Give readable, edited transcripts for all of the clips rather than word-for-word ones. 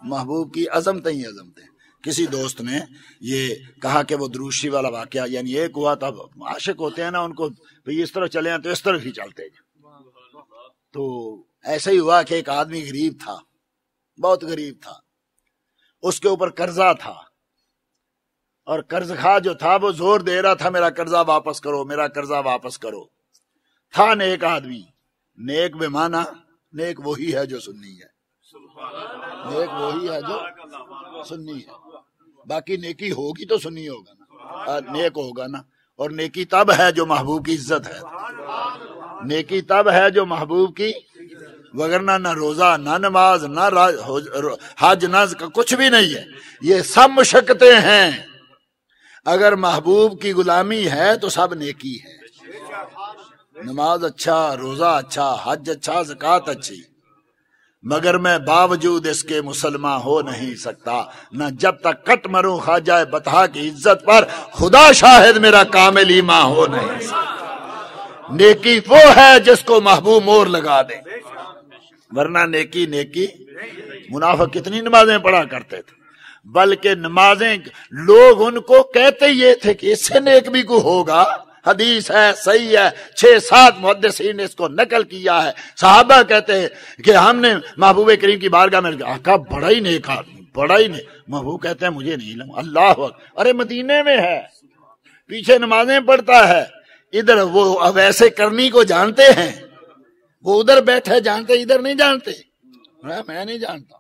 محبوب کی عظمتیں ہی عظمتیں. کسی دوست نے یہ کہا کہ وہ دروشی والا واقعہ، یعنی ایک ہوا تھا، عاشق ہوتے ہیں نا ان کو بھئی اس طرح چلے ہیں تو اس طرح ہی چلتے ہیں. تو ایسا ہی ہوا کہ ایک آدمی غریب تھا، بہت غریب تھا، اس کے اوپر قرضہ تھا، اور قرض خواہ جو تھا وہ زور دے رہا تھا میرا قرضہ واپس کرو، میرا قرضہ واپس کرو. تھا نیک آدمی، نیک بے معنی نیک وہی ہے جو سنی ہے، نیک وہی ہے جو سنی ہے. باقی نیکی ہوگی تو سنی ہوگا نا، نیک ہوگا نا. اور نیکی تب ہے جو محبوب کی عزت ہے، نیکی تب ہے جو محبوب کی، وگرنہ نہ روزہ نہ نماز نہ حج نہ کچھ بھی نہیں ہے. یہ سب مشقتیں ہیں. اگر محبوب کی غلامی ہے تو سب نیکی ہے. نماز اچھا، روزہ اچھا، حج اچھا، زکوٰۃ اچھی، مگر میں باوجود اس کے مسلمان ہو نہیں سکتا. نہ جب تک کٹ مروں خواجہ بطحا کی عزت پر، خدا شاہد میرا کامل ایمان ہو نہیں سکتا. نیکی وہ ہے جس کو محبوب مور لگا دے، ورنہ نیکی نیکی. منافق کتنی نمازیں پڑھا کرتے تھے، بلکہ نمازیں لوگ ان کو کہتے یہ تھے کہ اس سے نیک بھی کو ہوگا. حدیث ہے، صحیح ہے، 6-7 محدثین نے اس کو نقل کیا ہے. صحابہ کہتے ہیں کہ ہم نے محبوب کریم کی بارگاہ میں آقا بڑا ہی نیک آدمی، بڑا ہی نیک. محبوب کہتے ہیں مجھے نہیں لگا. اللہ اکبر، ارے مدینے میں ہے، پیچھے نمازیں پڑھتا ہے، ادھر وہ ویسے کرنی کو جانتے ہیں، وہ ادھر بیٹھے جانتے، ادھر نہیں جانتے. میں نہیں جانتا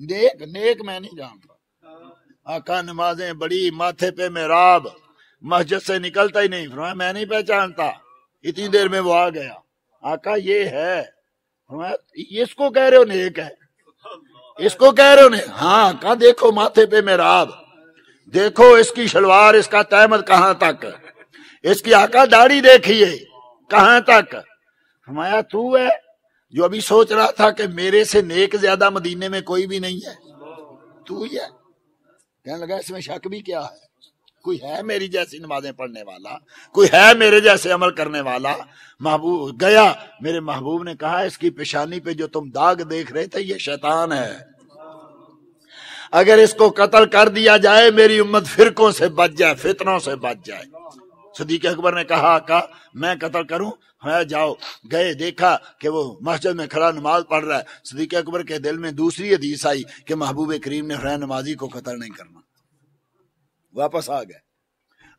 نیک، نیک میں نہیں جانتا. آقا نمازیں بڑی، ماتھے پہ محراب، مسجد سے نکلتا ہی نہیں. فرمایا میں نہیں پہچانتا. اتنی دیر میں وہ آ گیا. آقا یہ ہے. فرمایا اس کو کہہ رہے ہو نیک ہے، اس کو کہہ رہے ہو نیک؟ ہاں آقا دیکھو ماتھے پہ محراب، دیکھو اس کی شلوار، اس کا تہمت کہاں تک، اس کی آقا داڑھی دیکھیے کہاں تک. فرمایا تو ہے جو ابھی سوچ رہا تھا کہ میرے سے نیک زیادہ مدینے میں کوئی بھی نہیں ہے، تو ہی ہے. کہنے لگا اس میں شک بھی کیا ہے، کوئی ہے میری جیسی نمازیں پڑھنے والا، کوئی ہے میرے جیسے عمل کرنے والا. محبوب گیا، میرے محبوب نے کہا اس کی پیشانی پہ جو تم داغ دیکھ رہے تھے یہ شیطان ہے. اگر اس کو قتل کر دیا جائے میری امت فرقوں سے بچ جائے، فتنوں سے بچ جائے. صدیق اکبر نے کہا آقا میں قتل کروں؟ ہاں جاؤ. گئے، دیکھا کہ وہ مسجد میں کھڑا نماز پڑھ رہا ہے. صدیق اکبر کے دل میں دوسری حدیث آئی کہ محبوب کریم نے فرمایا نمازی کو قتل نہیں کرنا. واپس آ گئے.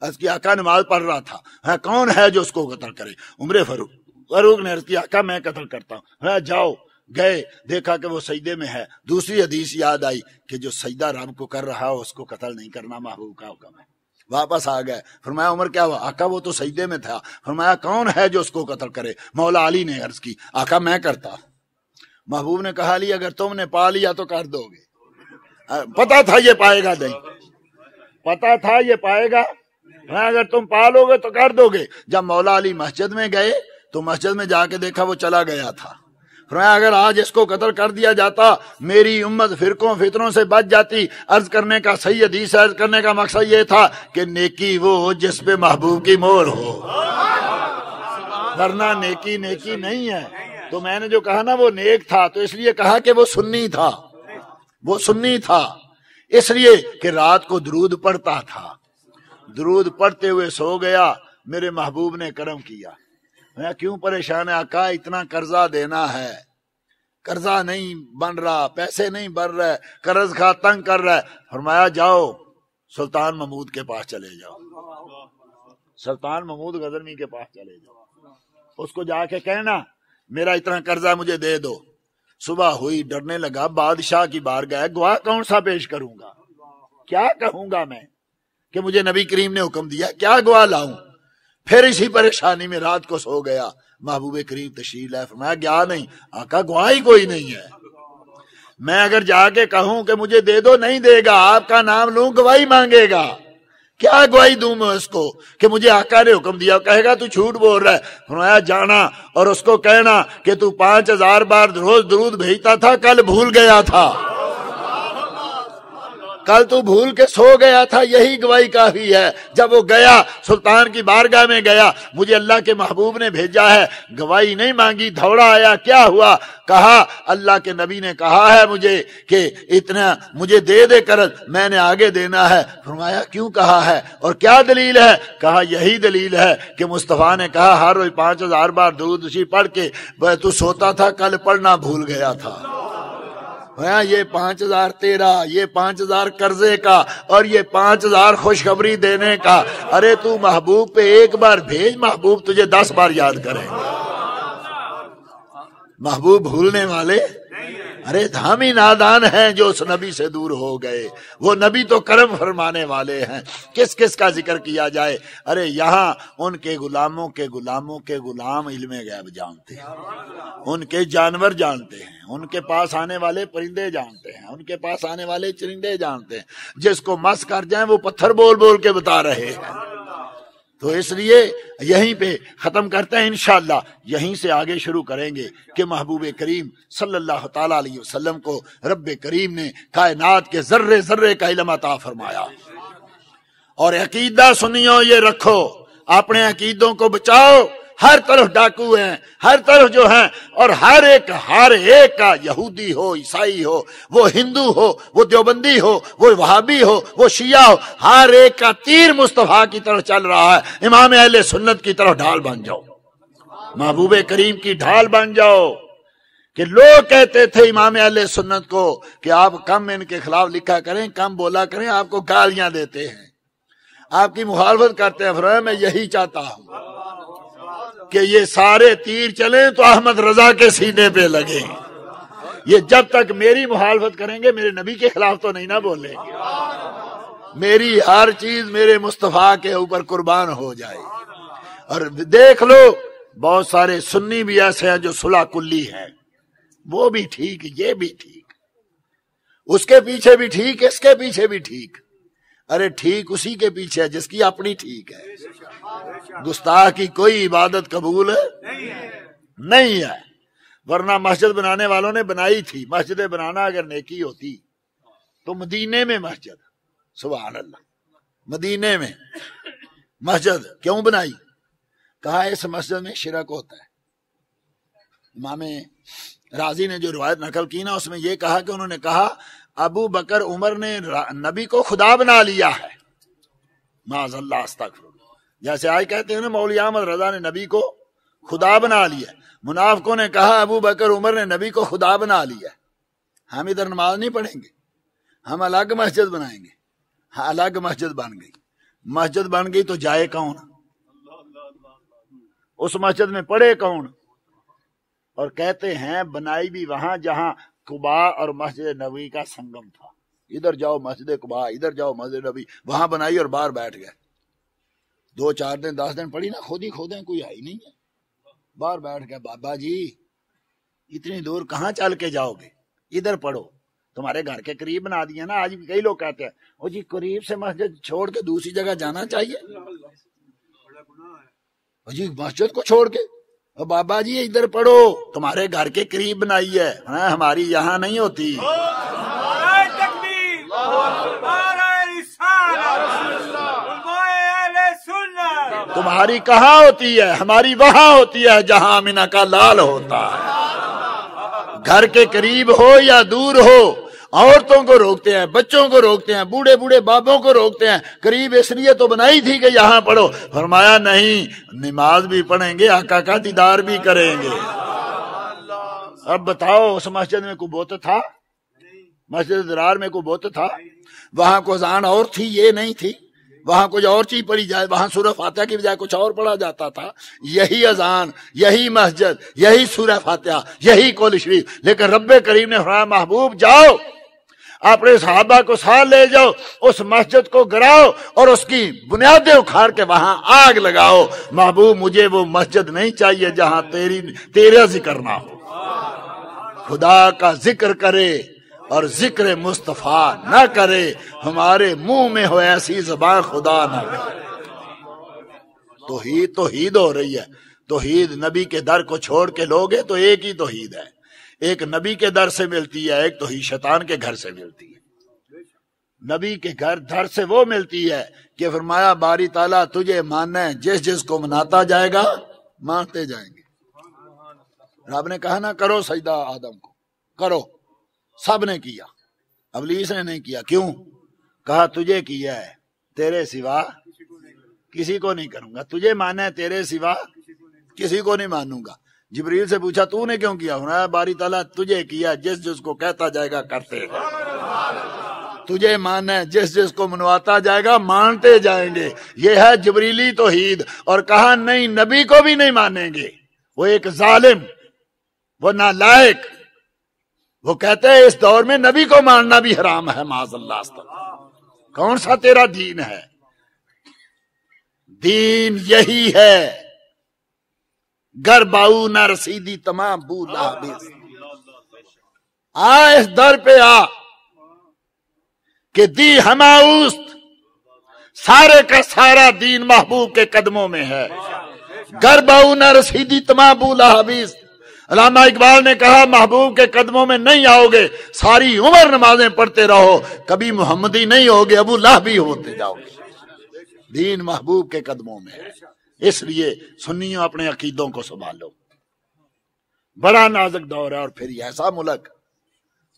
عرض کی آقا نماز پڑھ رہا تھا، ہاں کون ہے جو اس کو قتل کرے؟ عمر فاروق نے عرض کی آقا میں قتل کرتا ہوں. ہاں جاؤ. گئے، دیکھا کہ وہ سجدے میں ہے. دوسری حدیث یاد آئی کہ جو سجدہ رب کو کر رہا ہو اس کو قتل نہیں کرنا، محبوب کا حکم ہے. واپس آ گئے. فرمایا عمر کیا ہوا؟ آقا وہ تو سجدے میں تھا. فرمایا کون ہے جو اس کو قتل کرے؟ مولا علی نے عرض کی آقا میں کرتا. محبوب نے کہا علی اگر تم نے پا لیا تو کر دو گے. پتا تھا یہ پائے گا نہیں، پتا تھا یہ پائے گا، اگر تم پالو گے تو کر دو گے. جب مولا علی مسجد میں گئے تو مسجد میں جا کے دیکھا وہ چلا گیا تھا. فرمایا اگر آج اس کو قتل کر دیا جاتا میری امت فرقوں فتنوں سے بچ جاتی. عرض کرنے کا صحیح حدیث عرض کرنے کا مقصد یہ تھا کہ نیکی وہ جس پہ محبوب کی مہر ہو، ورنہ نیکی نیکی نہیں ہے. تو میں نے جو کہا نا وہ نیک تھا تو اس لیے کہا کہ وہ سنی تھا، وہ سنی تھا اس لیے کہ رات کو درود پڑھتا تھا. درود پڑھتے ہوئے سو گیا. میرے محبوب نے کرم کیا. میں کیوں پریشان ہے آقا؟ اتنا قرضہ دینا ہے، قرضہ نہیں بن رہا، پیسے نہیں بن رہے، قرض خواہ تنگ کر رہا ہے. فرمایا جاؤ سلطان محمود کے پاس چلے جاؤ، سلطان محمود غزنوی کے پاس چلے جاؤ. اس کو جا کے کہنا میرا اتنا قرضہ مجھے دے دو. صبح ہوئی، ڈرنے لگا بادشاہ کی بارگاہ، گواہ کون سا پیش کروں گا؟ کیا کہوں گا میں کہ مجھے نبی کریم نے حکم دیا، کیا گواہ لاؤں؟ پھر اسی پریشانی میں رات کو سو گیا. محبوب کریم تشریف لائے. فرمایا گیا نہیں آقا، گواہی کوئی نہیں ہے. میں اگر جا کے کہوں کہ مجھے دے دو نہیں دے گا، آپ کا نام لوں گواہی مانگے گا. کیا گواہی دوں میں اس کو کہ مجھے آقا نے حکم دیا؟ کہے گا تو جھوٹ بول رہا ہے. فرمایا جانا اور اس کو کہنا کہ تو 5000 بار روز درود بھیجتا تھا، کل بھول گیا تھا. کل تو بھول کے سو گیا تھا، یہی گواہی کافی ہے۔ جب وہ گیا سلطان کی بارگاہ میں گیا، مجھے اللہ کے محبوب نے بھیجا ہے، گواہی نہیں مانگی، دوڑا آیا، کیا ہوا؟ کہا اللہ کے نبی نے کہا ہے مجھے کہ اتنا مجھے دے دے کر میں نے آگے دینا ہے۔ فرمایا کیوں کہا ہے اور کیا دلیل ہے؟ کہا یہی دلیل ہے کہ مصطفیٰ نے کہا ہر روز 5000 بار درود شریف پڑھ کے تو سوتا تھا، کل پڑھنا بھول گیا تھا۔ یہ 5000 تیرا، یہ 5000 قرضے کا، اور یہ 5000 خوشخبری دینے کا۔ ارے تو محبوب پہ ایک بار بھیج، محبوب تجھے 10 بار یاد کریں۔ محبوب بھولنے والے، ارے ہم ہی نادان ہیں جو اس نبی سے دور ہو گئے۔ وہ نبی تو کرم فرمانے والے ہیں، کس کس کا ذکر کیا جائے۔ ارے یہاں ان کے غلاموں کے غلاموں کے غلام علم غیب جانتے ہیں، ان کے جانور جانتے ہیں، ان کے پاس آنے والے پرندے جانتے ہیں، ان کے پاس آنے والے چرندے جانتے ہیں۔ جس کو مس کر جائیں وہ پتھر بول بول کے بتا رہے ہیں۔ تو اس لیے یہیں پہ ختم کرتے ہیں، انشاءاللہ یہیں سے آگے شروع کریں گے کہ محبوب کریم صلی اللہ تعالی علیہ وسلم کو رب کریم نے کائنات کے ذرے ذرے کا علم عطا فرمایا۔ اور عقیدہ سنیو یہ رکھو، اپنے عقیدوں کو بچاؤ۔ ہر طرف ڈاکو ہیں، ہر طرف جو ہیں، اور ہر ایک کا یہودی ہو، عیسائی ہو، وہ ہندو ہو، وہ دیوبندی ہو، وہ وہابی ہو، وہ شیعہ ہو، ہر ایک کا تیر مصطفیٰ کی طرف چل رہا ہے۔ امام اہل سنت کی طرف ڈھال بن جاؤ، محبوب کریم کی ڈھال بن جاؤ۔ کہ لوگ کہتے تھے امام اہل سنت کو کہ آپ کم ان کے خلاف لکھا کریں، کم بولا کریں، آپ کو گالیاں دیتے ہیں، آپ کی مخالفت کرتے ہیں۔ فرمایا میں یہی چاہتا ہوں کہ یہ سارے تیر چلیں تو احمد رضا کے سینے پہ لگیں۔ یہ جب تک میری مخالفت کریں گے میرے نبی کے خلاف تو نہیں نہ بولیں گے، میری ہر چیز میرے مصطفیٰ کے اوپر قربان ہو جائے۔ اور دیکھ لو بہت سارے سنی بھی ایسے ہیں جو صلح کلی ہیں، وہ بھی ٹھیک، یہ بھی ٹھیک، اس کے پیچھے بھی ٹھیک، اس کے پیچھے بھی ٹھیک۔ ارے ٹھیک اسی کے پیچھے ہے جس کی اپنی ٹھیک ہے۔ گستاخ کی کوئی عبادت قبول نہیں ہے، ورنہ مسجد بنانے والوں نے بنائی تھی۔ مسجد بنانا اگر نیکی ہوتی تو مدینے میں مسجد، سبحان اللہ، مدینے میں مسجد کیوں بنائی؟ کہا اس مسجد میں شرک ہوتا ہے۔ امام رازی نے جو روایت نقل کی نا اس میں یہ کہا کہ انہوں نے کہا ابو بکر عمر نے نبی کو خدا بنا لیا ہے، معاذ اللہ استغفر اللہ۔ جیسے آج کہتے ہیں نا مولوی احمد رضا نے نبی کو خدا بنا لیا۔ منافقوں نے کہا ابو بکر عمر نے نبی کو خدا بنا لیا، ہم ادھر نماز نہیں پڑھیں گے، ہم الگ مسجد بنائیں گے۔ ہاں الگ مسجد بن گئی، مسجد بن گئی تو جائے کون؟ اس مسجد میں پڑھے کون؟ اور کہتے ہیں بنائی بھی وہاں جہاں قباء اور مسجد نبوی کا سنگم تھا۔ ادھر جاؤ مسجد قباء، ادھر جاؤ مسجد نبوی، وہاں بنائی اور باہر بیٹھ گئے۔ 2-4 دن 10 دن پڑھی نا، خود ہی کھودیں، کوئی آئی نہیں ہے، باہر بیٹھ گئے۔ بابا جی اتنی دور کہاں چل کے جاؤ گے، ادھر پڑھو، تمہارے گھر کے قریب بنا دیا نا۔ آج بھی کئی لوگ کہتے ہیں وہ جی قریب سے مسجد چھوڑ کے دوسری جگہ جانا چاہیے، جی مسجد کو چھوڑ کے۔ بابا جی ادھر پڑھو، تمہارے گھر کے قریب بنائی ہے، ہماری یہاں نہیں ہوتی۔ تمہاری کہاں ہوتی ہے، ہماری وہاں ہوتی ہے جہاں آمنہ کا لال ہوتا ہے۔ گھر کے قریب ہو یا دور ہو، عورتوں کو روکتے ہیں، بچوں کو روکتے ہیں، بوڑھے بوڑھے بابوں کو روکتے ہیں۔ قریب اس لیے تو بنائی تھی کہ یہاں پڑھو۔ فرمایا نہیں، نماز بھی پڑھیں گے، آقا کا دیدار بھی کریں گے۔ اب بتاؤ اس مسجد میں کوئی بت تھا؟ مسجد درار میں کوئی بت تھا؟ وہاں کو اذان اور تھی، یہ نہیں تھی۔ وہاں کچھ اور چیز پڑھی جائے، وہاں سورہ فاتحہ کی بجائے کچھ اور پڑھا جاتا تھا۔ یہی اذان، یہی مسجد، یہی سورہ فاتحہ، یہی قول شریف۔ لیکن رب کریم نے فرمایا محبوب جاؤ، اپنے صحابہ کو ساتھ لے جاؤ، اس مسجد کو گراؤ اور اس کی بنیادیں اکھاڑ کے وہاں آگ لگاؤ۔ محبوب مجھے وہ مسجد نہیں چاہیے جہاں تیرا ذکر نہ ہو، خدا کا ذکر کرے اور ذکر مصطفیٰ نہ کرے، ہمارے منہ میں ہو ایسی زبان خدا نہ کرے۔ توحید ہو رہی ہے۔ توحید نبی کے در کو چھوڑ کے لوگے تو ایک ہی توحید ہے، ایک نبی کے در سے ملتی ہے، ایک توحید شیطان کے گھر سے ملتی ہے۔ نبی کے گھر سے وہ ملتی ہے کہ فرمایا باری تعالیٰ تجھے ماننا ہے، جس جس کو مناتا جائے گا مانتے جائیں گے۔ رب نے کہا نا کرو سجدہ آدم کو، کرو، سب نے کیا، ابلیس نے نہیں کیا۔ کیوں؟ کہا تجھے کیا ہے، تیرے سوا کسی کو نہیں کروں گا، تجھے ماننا ہے، تیرے سوا کسی کو نہیں مانوں گا۔ جبریل سے پوچھا تو نے کیوں کیا؟ فرمایا باری تعالیٰ تجھے کیا، جس جس کو کہتا جائے گا کرتے ہیں، تجھے ماننا ہے، جس جس کو منواتا جائے گا مانتے جائیں گے۔ یہ ہے جبریلی توحید۔ اور کہا نہیں، نبی کو بھی نہیں مانیں گے، وہ ایک ظالم، وہ نالائق، وہ کہتے ہیں اس دور میں نبی کو ماننا بھی حرام ہے، معاذ اللہ۔ کون سا تیرا دین ہے؟ دین یہی ہے، گر باؤ نہ رسیدی تمام بولا آ اس در پہ آ کہ دی ہماؤست، سارے کا سارا دین محبوب کے قدموں میں ہے۔ گر باؤ نہ رسیدی تمام بولا حبیث، علامہ اقبال نے کہا محبوب کے قدموں میں نہیں آؤ گے، ساری عمر نمازیں پڑھتے رہو، کبھی محمدی نہیں ہوگے، ابو لہبی ہوتے جاؤ گے۔ دین محبوب کے قدموں میں ہے، اس لیے سنیوں اپنے عقیدوں کو سنبھالو۔ بڑا نازک دور ہے، اور پھر یہ ایسا ملک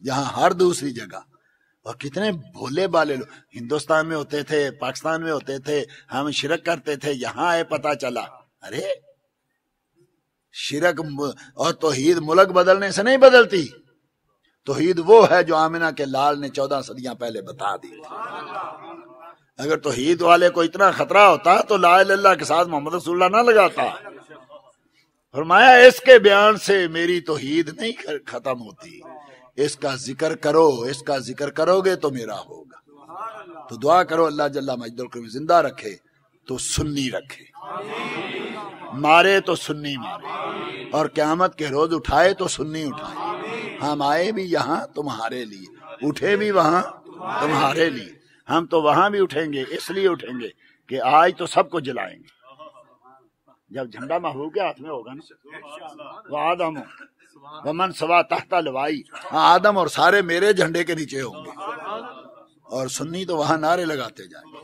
جہاں ہر دوسری جگہ، اور کتنے بھولے بالے لوگ ہندوستان میں ہوتے تھے، پاکستان میں ہوتے تھے، ہم شرک کرتے تھے، یہاں آئے پتہ چلا ارے شرک اور توحید ملک بدلنے سے نہیں بدلتی، توحید وہ ہے جو آمنہ کے لال نے 14 صدیاں پہلے بتا دی تھی۔ اگر توحید والے کو اتنا خطرہ ہوتا تو لا الہ الا اللہ کے ساتھ محمد رسول اللہ نہ لگاتا۔ فرمایا اس کے بیان سے میری توحید نہیں ختم ہوتی، اس کا ذکر کرو، اس کا ذکر کرو گے تو میرا ہوگا۔ تو دعا کرو اللہ جل مجدہ الکریم زندہ رکھے تو سنی رکھے، مارے تو سنی مارے، اور قیامت کے روز اٹھائے تو سنی اٹھائے۔ ہم آئے بھی یہاں تمہارے لیے، اٹھے بھی وہاں تمہارے لیے، ہم تو وہاں بھی اٹھیں گے، اس لیے اٹھیں گے کہ آج تو سب کو جلائیں گے۔ جب جھنڈا محبوب کے ہاتھ میں ہوگا نا، وہ آدم ومن سوا تحت لوائی، آدم اور سارے میرے جھنڈے کے نیچے ہوں گے، اور سنی تو وہاں نعرے لگاتے جائیں گے۔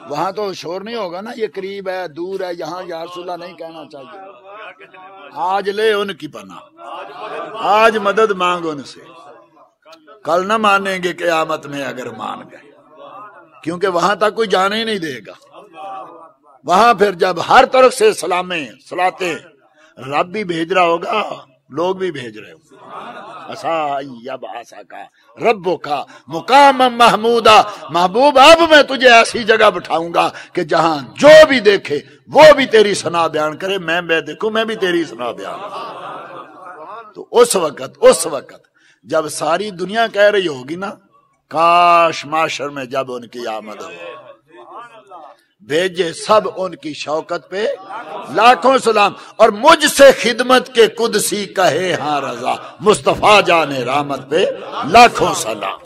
وہاں تو شور نہیں ہوگا نا یہ قریب ہے دور ہے، یہاں یا رسول اللہ نہیں کہنا چاہیے۔ آج لے ان کی پناہ، آج مدد مانگ ان سے، کل نہ مانیں گے قیامت میں اگر مان گئے، کیونکہ وہاں تک کوئی جانے ہی نہیں دے گا۔ وہاں پھر جب ہر طرف سے سلامیں سلاتے، رب بھی بھیج رہا ہوگا، لوگ بھی بھیج رہے ہوں۔ کا ربوں کا مقام محمودہ، محبوب اب میں تجھے ایسی جگہ بٹھاؤں گا کہ جہاں جو بھی دیکھے وہ بھی تیری ثنا بیان کرے، میں دیکھوں میں بھی تیری ثنا بیان کروں۔ تو اس وقت جب ساری دنیا کہہ رہی ہوگی نا کاش معاشر میں جب ان کی آمد ہو، بھیجے سب ان کی شوکت پہ لاکھوں سلام، اور مجھ سے خدمت کے قدسی کہے ہاں رضا، مصطفیٰ جان رحمت پہ لاکھوں سلام۔